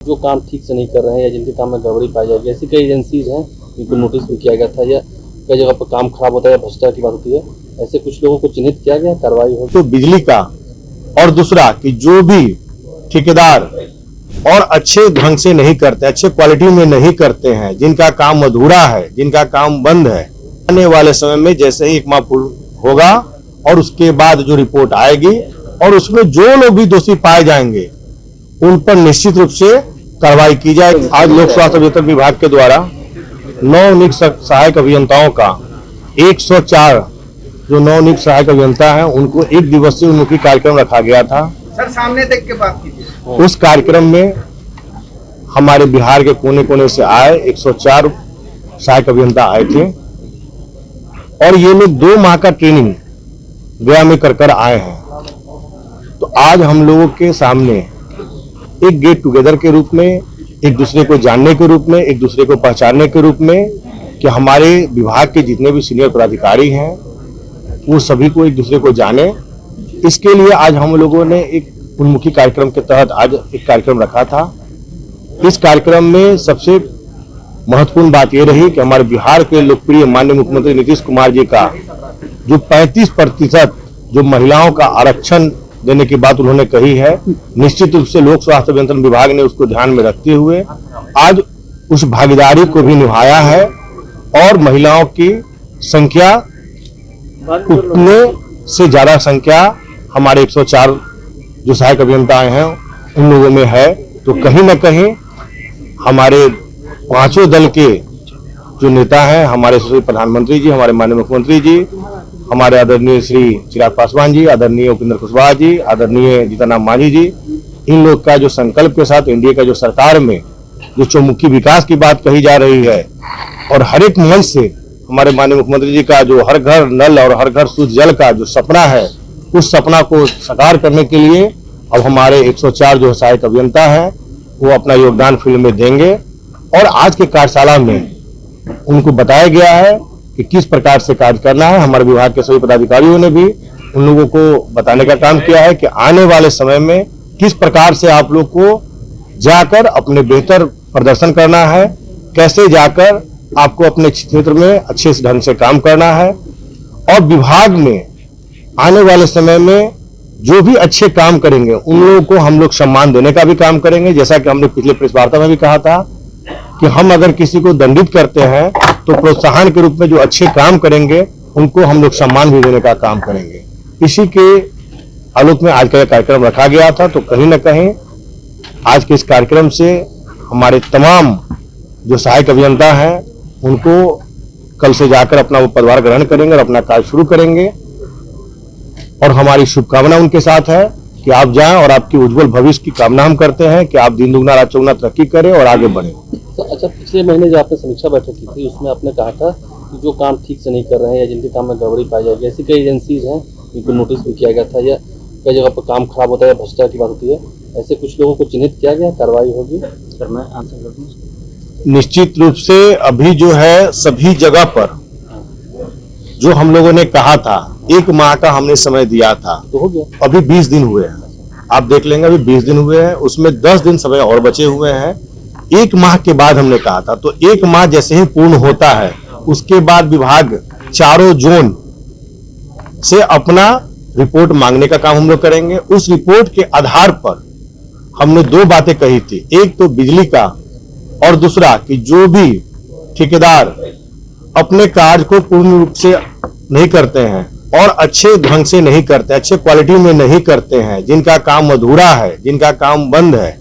जो काम ठीक से नहीं कर रहे हैं या जिनके काम में गड़बड़ी पाई जाएगी, ऐसी कई एजेंसीज हैं जिनको नोटिस भी किया गया था या कई जगह पर काम खराब होता है या भ्रष्टाचार की बात होती है, ऐसे कुछ लोगों को चिन्हित किया गया, कार्रवाई हो तो बिजली का। और दूसरा कि जो भी ठेकेदार और अच्छे ढंग से नहीं करते, अच्छे क्वालिटी में नहीं करते हैं, जिनका काम अधूरा है, जिनका काम बंद है, आने वाले समय में जैसे ही एक माह होगा और उसके बाद जो रिपोर्ट आएगी और उसमें जो लोग भी दोषी पाए जाएंगे उन पर निश्चित रूप से कार्रवाई की जाए। आज लोक स्वास्थ्य अभियंत्रण विभाग के द्वारा नवनियुक्त सहायक अभियंताओं का 104 जो नवनियुक्त सहायक अभियंता हैं उनको एक दिवसीय उन्मुखी कार्यक्रम रखा गया था। सर सामने देख के बात कीजिए। उस कार्यक्रम में हमारे बिहार के कोने कोने से आए 104 सहायक अभियंता आए थे और ये लोग 2 माह का ट्रेनिंग गया में कर आए हैं। तो आज हम लोगों के सामने एक गेट टुगेदर के रूप में, एक दूसरे को जानने के रूप में, एक दूसरे को पहचानने के रूप में कि हमारे विभाग के जितने भी सीनियर पदाधिकारी हैं वो सभी को एक दूसरे को जाने, इसके लिए आज हम लोगों ने एक उन्मुखी कार्यक्रम के तहत आज एक कार्यक्रम रखा था। इस कार्यक्रम में सबसे महत्वपूर्ण बात यह रही कि हमारे बिहार के लोकप्रिय माननीय मुख्यमंत्री नीतीश कुमार जी का जो 35% जो महिलाओं का आरक्षण देने की बात उन्होंने कही है, निश्चित रूप से लोक स्वास्थ्य अभियंत्रण विभाग ने उसको ध्यान में रखते हुए आज उस भागीदारी को भी निभाया है और महिलाओं की संख्या उतने से ज्यादा संख्या हमारे 104 जो सहायक अभियंता हैं उन लोगों में है। तो कहीं न कहीं हमारे पांचों दल के जो नेता हैं, हमारे प्रधानमंत्री जी, हमारे माननीय मुख्यमंत्री जी, हमारे आदरणीय श्री चिराग पासवान जी, आदरणीय उपेंद्र कुशवाहा जी, आदरणीय जीतनराम मांझी जी, इन लोग का जो संकल्प के साथ एनडीए का जो सरकार में जो चौमुखी विकास की बात कही जा रही है और हर एक मंच से हमारे माननीय मुख्यमंत्री जी का जो हर घर नल और हर घर शुद्ध जल का जो सपना है, उस सपना को साकार करने के लिए अब हमारे 104 जो सहायक अभियंता हैं वो अपना योगदान फील्ड में देंगे। और आज के कार्यशाला में उनको बताया गया है कि किस प्रकार से कार्य करना है। हमारे विभाग के सभी पदाधिकारियों ने भी उन लोगों को बताने का काम किया है कि आने वाले समय में किस प्रकार से आप लोग को जाकर अपने बेहतर प्रदर्शन करना है, कैसे जाकर आपको अपने क्षेत्र में अच्छे से ढंग से काम करना है और विभाग में आने वाले समय में जो भी अच्छे काम करेंगे उन लोगों को हम लोग सम्मान देने का भी काम करेंगे। जैसा कि हमने पिछले प्रेस वार्ता में भी कहा था कि हम अगर किसी को दंडित करते हैं तो प्रोत्साहन के रूप में जो अच्छे काम करेंगे उनको हम लोग सम्मान भी देने का काम करेंगे। इसी के आलोक में आज का कार्यक्रम रखा गया था। तो कहीं न कहीं आज के इस कार्यक्रम से हमारे तमाम जो सहायक अभियंता हैं उनको कल से जाकर अपना वो पदभार ग्रहण करेंगे और अपना कार्य शुरू करेंगे और हमारी शुभकामना उनके साथ है कि आप जाएं और आपकी उज्जवल भविष्य की कामना हम करते हैं कि आप दिन दुगना रात चौगुना तरक्की करें और आगे बढ़ें। तो अच्छा, पिछले महीने जो आपने समीक्षा बैठक की थी उसमें आपने कहा था कि जो काम ठीक से नहीं कर रहे हैं या जिनके काम में गड़बड़ी पाई जाएगी, ऐसी कई एजेंसीज हैं जिनको नोटिस भी किया गया था या कई जगह पर काम खराब होता है या भ्रष्टाचार की बात होती है, ऐसे कुछ लोगों को चिन्हित किया गया, कार्रवाई होगी? सर मैं आंसर कर दूं। निश्चित रूप से अभी जो है सभी जगह पर जो हम लोगों ने कहा था 1 माह का हमने समय दिया था तो हो गया, अभी 20 दिन हुए हैं। आप देख लेंगे अभी 20 दिन हुए हैं, उसमें 10 दिन समय और बचे हुए हैं। 1 माह के बाद हमने कहा था, तो 1 माह जैसे ही पूर्ण होता है उसके बाद विभाग चारों जोन से अपना रिपोर्ट मांगने का काम हम लोग करेंगे। उस रिपोर्ट के आधार पर हमने 2 बातें कही थी, एक तो बिजली का और दूसरा कि जो भी ठेकेदार अपने कार्य को पूर्ण रूप से नहीं करते हैं और अच्छे ढंग से नहीं करते, अच्छे क्वालिटी में नहीं करते हैं, जिनका काम अधूरा है, जिनका काम बंद है,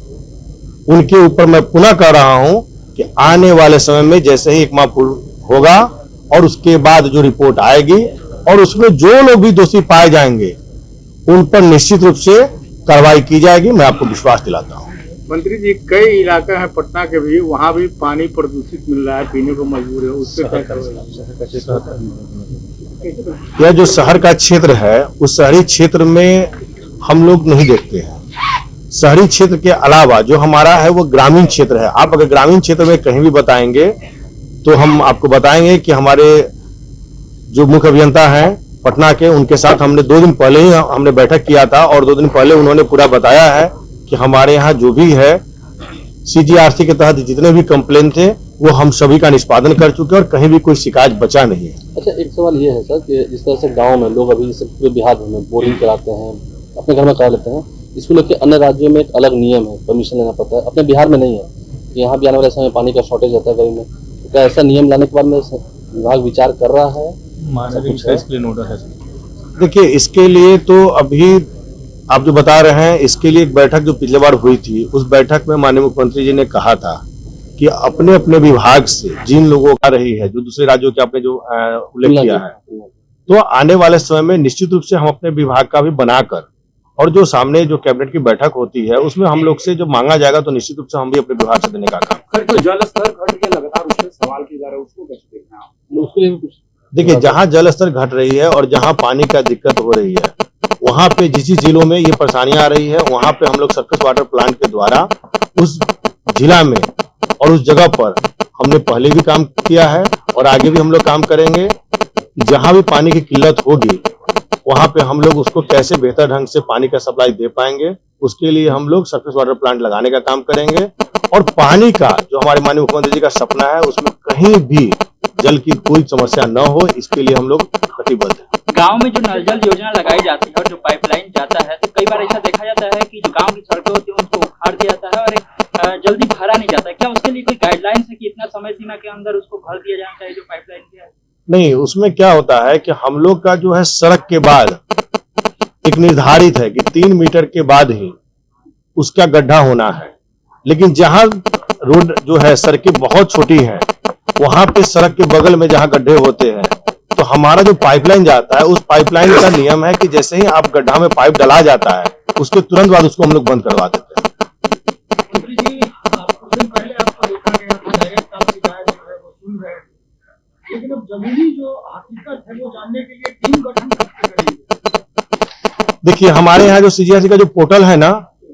उनके ऊपर मैं पुनः कह रहा हूं कि आने वाले समय में जैसे ही 1 माह होगा और उसके बाद जो रिपोर्ट आएगी और उसमें जो लोग भी दोषी पाए जाएंगे उन पर निश्चित रूप से कार्रवाई की जाएगी। मैं आपको विश्वास दिलाता हूँ। मंत्री जी, कई इलाका है पटना के भी, वहाँ भी पानी प्रदूषित मिल रहा है, पीने को मजबूर है, उससे क्या करेंगे? यह जो शहर का क्षेत्र है उस शहरी क्षेत्र में हम लोग नहीं देखते हैं। शहरी क्षेत्र के अलावा जो हमारा है वो ग्रामीण क्षेत्र है। आप अगर ग्रामीण क्षेत्र में कहीं भी बताएंगे तो हम आपको बताएंगे कि हमारे जो मुख्य अभियंता हैं पटना के, उनके साथ हमने 2 दिन पहले ही हमने बैठक किया था और 2 दिन पहले उन्होंने पूरा बताया है कि हमारे यहाँ जो भी है सीजीआरसी के तहत जितने भी कंप्लेन थे वो हम सभी का निष्पादन कर चुके हैं और कहीं भी कोई शिकायत बचा नहीं है। अच्छा, एक सवाल ये है सर कि जिस तरह से गांव में लोग अभी जैसे पूरे बिहार भर में बोरिंग कराते हैं, अपने घर में करा लेते हैं, इसको लेकर अन्य राज्यों में एक अलग नियम है, परमिशन लेना पड़ता है, अपने बिहार में नहीं है कि यहाँ भी आने वाले समय पानी का शॉर्टेज रहता है गर्मी में। तो क्या ऐसा नियम लाने के बाद में विभाग विचार कर रहा है? देखिए, इसके लिए तो अभी आप जो बता रहे हैं, इसके लिए एक बैठक जो पिछले बार हुई थी, उस बैठक में माननीय मुख्यमंत्री जी ने कहा था कि अपने अपने विभाग से जिन लोगों का रही है, जो दूसरे राज्यों के आपने जो उल्लेख किया है, तो आने वाले समय में निश्चित रूप से हम अपने विभाग का भी बनाकर और जो सामने जो कैबिनेट की बैठक होती है उसमें हम लोग से जो मांगा जाएगा तो निश्चित रूप से हम भी अपने विभाग से देने का काम। तो जल स्तर घट के लगातार उस पर सवाल किया जा रहा है, उसको कैसे देखना है आप? उसके लिए भी कुछ देखिए, जहां जल स्तर घट रही है और जहां पानी का दिक्कत हो रही है, वहां पे जिस जिलों में ये परेशानियां आ रही है, वहां पे हम लोग सरफेस वाटर प्लांट के द्वारा उस जिला में और उस जगह पर हमने पहले भी काम किया है और आगे भी हम लोग काम करेंगे। जहां भी पानी की किल्लत होगी वहां पे हम लोग उसको कैसे बेहतर ढंग से पानी का सप्लाई दे पाएंगे, उसके लिए हम लोग सरफेस वाटर प्लांट लगाने का काम करेंगे। और पानी का जो हमारे माननीय मुख्यमंत्री जी का सपना है, उसमें कहीं भी जल की कोई समस्या न हो, इसके लिए हम लोग प्रतिबद्ध हैं। गांव में जो नल जल योजना लगाई जाती है और जो पाइपलाइन जाता है, तो कई बार ऐसा देखा जाता है कि जो गांव की सड़कें होती है उनको उखाड़ दिया जाता है और जल्दी भरा नहीं जाता है। क्या उसके लिए कोई गाइडलाइंस है कि इतना समय सीमा के अंदर उसको भर दिया जाना चाहिए जो पाइपलाइन किया है? नहीं, उसमें क्या होता है कि हम लोग का जो है सड़क के बाद एक निर्धारित है कि 3 मीटर के बाद ही उसका गड्ढा होना है, लेकिन जहां रोड जो है सड़कें बहुत छोटी हैं, वहां पे सड़क के बगल में जहां गड्ढे होते हैं, तो हमारा जो पाइपलाइन जाता है उस पाइपलाइन का नियम है कि जैसे ही आप गड्ढा में पाइप डला जाता है उसके तुरंत बाद उसको हम लोग बंद करवा देते हैं। मंत्री जी, कुछ दिन पहले आपको देखा गया था, डायरेक्ट आप शिकायत जो है वो सुन रहे थे, लेकिन अब जमीनी जो हकीकत है वो जानने के लिए टीम गठन करते करेंगे। देखिए, हमारे यहाँ जो सीजीआरसी का जो पोर्टल है ना,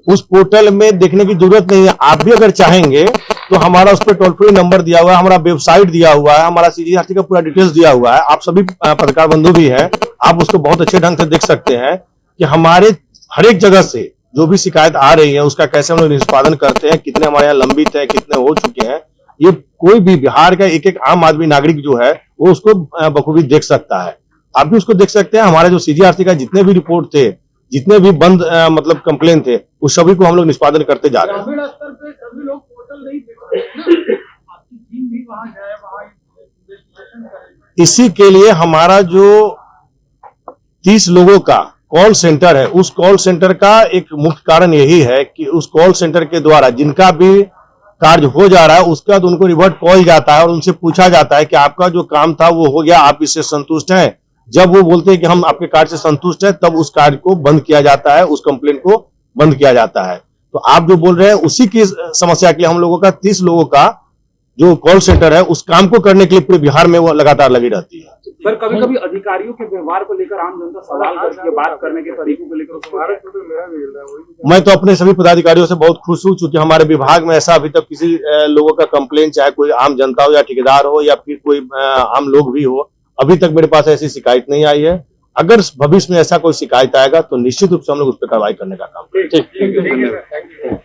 उस पोर्टल में देखने की जरूरत नहीं है। आप भी अगर चाहेंगे तो हमारा उस पर टोल फ्री नंबर दिया हुआ है, हमारा वेबसाइट दिया हुआ है, हमारा सीजीआरसी का पूरा डिटेल्स दिया हुआ है। आप सभी पत्रकार बंधु भी हैं, आप उसको बहुत अच्छे ढंग से देख सकते हैं कि हमारे हर एक जगह से जो भी शिकायत आ रही है उसका कैसे हम लोग निष्पादन करते हैं, कितने हमारे यहाँ लंबित है, कितने हो चुके हैं। ये कोई भी बिहार का एक एक आम आदमी नागरिक जो है वो उसको बखूबी देख सकता है। आप भी उसको देख सकते हैं। हमारे जो सीजीआरसी का जितने भी रिपोर्ट थे, जितने भी बंद मतलब कंप्लेन थे, उस सभी को हम लोग निष्पादन करते जा रहे हैं। ग्रामीण स्तर पे सभी लोग पोर्टल नहीं देख सकते ना, आपकी टीम भी वहां जाए, वहां इन्वेस्टिगेशन करे। इसी के लिए हमारा जो 30 लोगों का कॉल सेंटर है, उस कॉल सेंटर का एक मुख्य कारण यही है कि उस कॉल सेंटर के द्वारा जिनका भी कार्य हो जा रहा है उसका तो उनको रिवर्ट कॉल जाता है और उनसे पूछा जाता है कि आपका जो काम था वो हो गया, आप इससे संतुष्ट हैं। जब वो बोलते हैं कि हम आपके कार्य से संतुष्ट हैं, तब उस कार्य को बंद किया जाता है, उस कंप्लेन को बंद किया जाता है। तो आप जो बोल रहे हैं उसी की समस्या के लिए हम लोगों का 30 लोगों का जो कॉल सेंटर है उस काम को करने के लिए पूरे बिहार में वो लगातार लगी रहती है। सर, कभी कभी अधिकारियों के व्यवहार को लेकर आम जनता सवाल करती है, बात करने के तरीकों को लेकर। मैं तो अपने सभी पदाधिकारियों से बहुत खुश हूं, क्योंकि हमारे विभाग में ऐसा अभी तक किसी लोगों का कंप्लेन, चाहे कोई आम जनता हो या ठेकेदार हो या फिर कोई आम लोग भी हो, अभी तक मेरे पास ऐसी शिकायत नहीं आई है। अगर भविष्य में ऐसा कोई शिकायत आएगा तो निश्चित रूप से हम लोग उस पर कार्रवाई करने का काम करेंगे। ठीक है, थैंक यू।